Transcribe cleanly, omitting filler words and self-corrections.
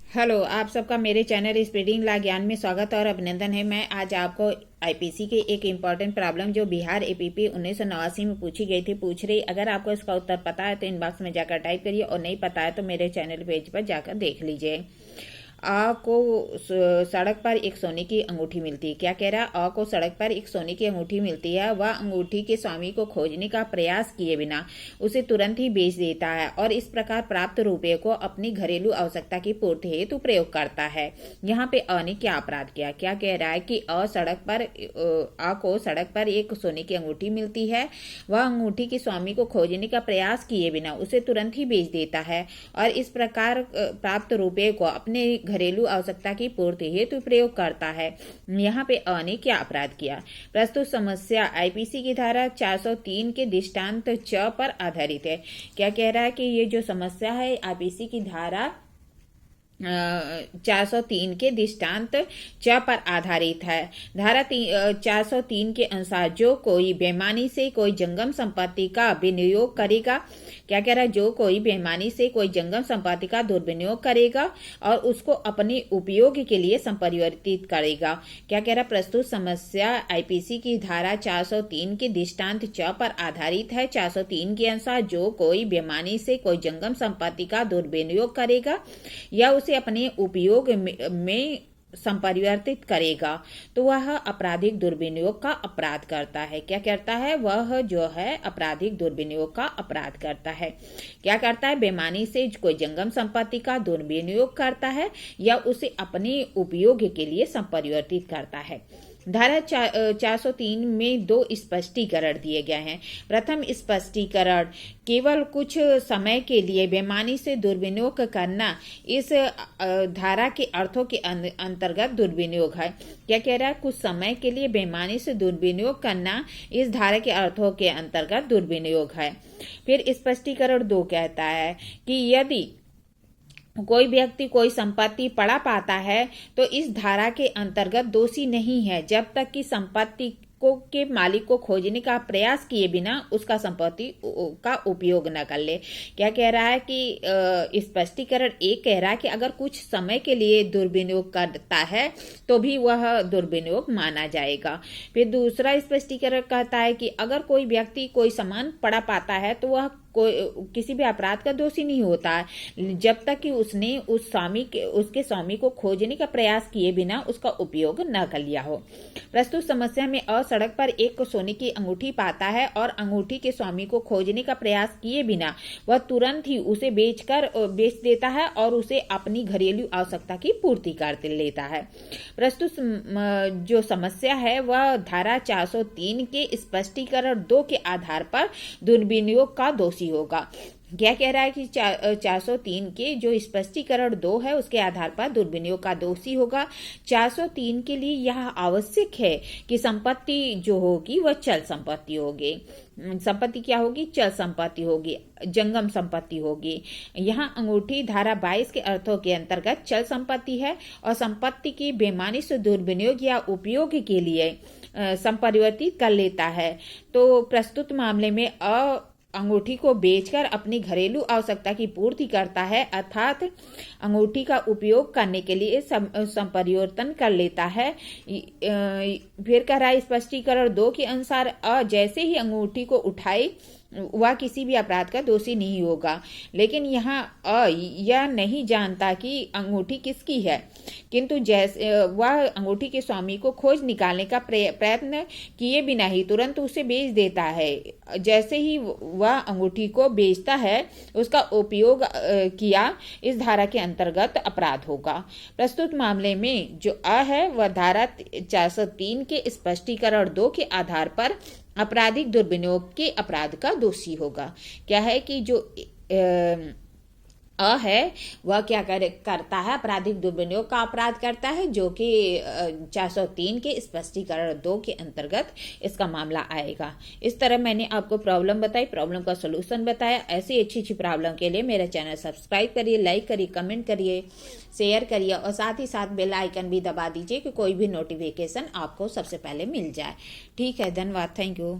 Hello, आप सबका मेरे चैनल स्पीडिंग ला ज्ञान में स्वागत और अभिनंदन है। मैं आज आपको आईपीसी के एक इम्पॉर्टेंट प्रॉब्लम जो बिहार एपीपी 1989 में पूछी गई थी पूछ रही। अगर आपको इसका उत्तर पता है तो इनबॉक्स में जाकर टाइप करिए और नहीं पता है तो मेरे चैनल पेज पर जाकर देख लीजिए। आ को सड़क पर एक सोने की अंगूठी मिलती है। क्या कह रहा है? आ को सड़क पर एक सोने की अंगूठी मिलती है। वह अंगूठी के स्वामी को खोजने का प्रयास किए बिना उसे तुरंत ही बेच देता है और इस प्रकार प्राप्त रुपये को अपनी घरेलू आवश्यकता की पूर्ति हेतु प्रयोग करता है। यहाँ पे अ ने क्या अपराध किया? क्या कह रहा है कि आ को सड़क पर एक सोने की अंगूठी मिलती है। वह अंगूठी के स्वामी को खोजने का प्रयास किए बिना उसे तुरंत ही बेच देता है और इस प्रकार प्राप्त रुपये को अपने घरेलू आवश्यकता की पूर्ति हेतु प्रयोग करता है। यहाँ पे अ ने क्या अपराध किया? प्रस्तुत समस्या आईपीसी की धारा 403 के दृष्टांत च पर आधारित है। क्या कह रहा है कि ये जो समस्या है आईपीसी की धारा 403 के दृष्टांत च पर आधारित है। धारा 403 के अनुसार जो कोई बेईमानी से कोई जंगम संपत्ति का विनियोग करेगा, क्या कह रहा है? जो कोई बेईमानी से कोई जंगम संपत्ति का दुर्विनियोग करेगा और उसको अपने उपयोग के लिए संपरिवर्तित करेगा। क्या कह रहा है? प्रस्तुत समस्या आईपीसी की धारा 403 के दृष्टांत च पर आधारित है। 403 के अनुसार जो कोई बेईमानी से कोई जंगम संपत्ति का दुर्विनियोग करेगा या उसे अपने उपयोग में संपरिवर्तित करेगा तो वह आपराधिक दुर्विनियोग का अपराध करता है। क्या करता है? वह जो है आपराधिक दुर्विनियोग का अपराध करता है। क्या करता है? बेईमानी से कोई जंगम संपत्ति का दुर्विनियोग करता है या उसे अपने उपयोग के लिए संपरिवर्तित करता है। धारा 403 में दो स्पष्टीकरण दिए गए हैं। प्रथम स्पष्टीकरण, केवल कुछ समय के लिए बेईमानी से दुर्विनियोग करना इस धारा के अर्थों के अंतर्गत दुर्विनियोग है। क्या कह रहा है? कुछ समय के लिए बेईमानी से दुर्विनियोग करना इस धारा के अर्थों के अंतर्गत दुर्विनियोग है। फिर स्पष्टीकरण 2 कहता है कि यदि कोई व्यक्ति कोई संपत्ति पड़ा पाता है तो इस धारा के अंतर्गत दोषी नहीं है जब तक कि संपत्ति के मालिक को खोजने का प्रयास किए बिना उसका संपत्ति का उपयोग न कर ले। क्या कह रहा है कि स्पष्टीकरण 1 कह रहा है कि अगर कुछ समय के लिए दुर्विनियोग करता है तो भी वह दुर्विनियोग माना जाएगा। फिर दूसरा स्पष्टीकरण कहता है कि अगर कोई व्यक्ति कोई सामान पड़ा पाता है तो वह किसी भी अपराध का दोषी नहीं होता है जब तक कि उसने उसके स्वामी को खोजने का प्रयास किए बिना उसका उपयोग न कर लिया हो। प्रस्तुत समस्या में अ सड़क पर एक सोने की अंगूठी पाता है और अंगूठी के स्वामी को खोजने का प्रयास किए बिना वह तुरंत ही उसे बेच देता है और उसे अपनी घरेलू आवश्यकता की पूर्ति कर लेता है। प्रस्तुत जो समस्या है वह धारा 403 के स्पष्टीकरण 2 के आधार पर दुर्विनियोग का दोषी होगा। क्या कह रहा है कि 403 के जो स्पष्टीकरण 2 है उसके आधार पर दुर्विनियोग का दोषी होगा। 403 के लिए यह आवश्यक है कि संपत्ति जो होगी वह चल संपत्ति होगी। संपत्ति क्या होगी? चल संपत्ति होगी, जंगम संपत्ति होगी। यहाँ अंगूठी धारा 22 के अर्थों के अंतर्गत चल संपत्ति है और संपत्ति की बेईमानी से दुर्विनियोग या उपयोग के लिए संपरिवर्तित कर लेता है। तो प्रस्तुत मामले में अंगूठी को बेचकर अपनी घरेलू आवश्यकता की पूर्ति करता है, अर्थात अंगूठी का उपयोग करने के लिए संपरिवर्तन कर लेता है। फिर कह रहा है स्पष्टीकरण 2 के अनुसार जैसे ही अंगूठी को उठाए वह किसी भी अपराध का दोषी नहीं होगा। लेकिन यहाँ यह नहीं जानता कि अंगूठी किसकी है, किंतु जैसे वह अंगूठी के स्वामी को खोज निकालने का प्रयत्न किए बिना ही तुरंत उसे बेच देता है। जैसे ही वह अंगूठी को बेचता है उसका उपयोग किया इस धारा के अंतर्गत अपराध होगा। प्रस्तुत मामले में जो है वह धारा 403 के स्पष्टीकरण 2 के आधार पर आपराधिक दुर्विनियोग के अपराध का दोषी होगा। क्या है कि जो है वह क्या करता है? आपराधिक दुर्विनियोग का अपराध करता है जो कि 403 के स्पष्टीकरण 2 के अंतर्गत इसका मामला आएगा। इस तरह मैंने आपको प्रॉब्लम बताई, प्रॉब्लम का सोल्यूशन बताया। ऐसी अच्छी प्रॉब्लम के लिए मेरा चैनल सब्सक्राइब करिए, लाइक करिए, कमेंट करिए, शेयर करिए और साथ ही साथ बेल आइकन भी दबा दीजिए कि कोई भी नोटिफिकेशन आपको सबसे पहले मिल जाए। ठीक है, धन्यवाद, थैंक यू।